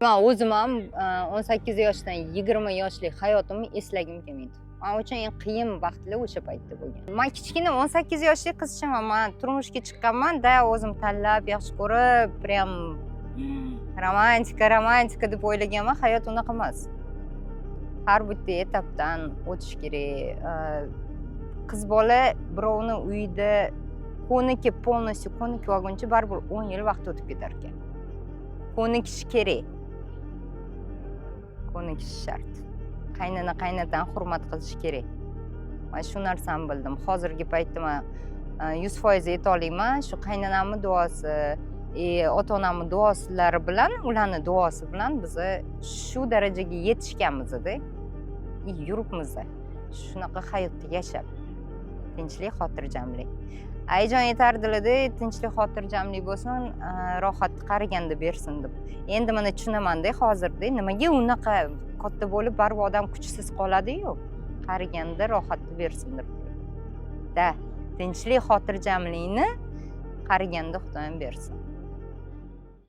Men o'zim ham 18 yoshdan 20 yoshlik hayotimni eslagim kelmaydi. Men uchun eng qiyin vaqtlar o'sha paytda bo'lgan. Men kichkina 18 yoshlik qizchaman. Men turmushga chiqqanman-da, o'zim tanlab, yaxshi ko'rib, prям romantika deb o'ylaganman. Hayot unaqa emas. Har bitta etapdan o'tish kerak. Qiz bola birovni uyida polностью ko'nikib olguncha baribir 10 yil vaqt o'tib ketar ekan. Ko'nikish kerak. Ko'nikish shart. Qaynotani hurmat qilish kerak. Men shu narsani bildim. Hozirgi paytda men 100% ayta olmayman. Shu qaynonamning duosi, ota-onamning duosilari bilan, ularning duosi bilan biz shu darajaga yetishganmiz-da. Yuribmiz. Shunaqa hayotda yashab, tinchlik, xotirjamlik. Ayjon aytardilar-da, tinchlik, xotirjamlik bo'lsin, rohatni qariganda bersin deb. Endi mana tushunaman-da hozirda, nimaga unaqa katta bo'lib baribir odam kuchsiz qoladi-yu. Qariganda rohatni bersin deb. Tinchlik, xotirjamlikni qariganda Xudoyim bersin.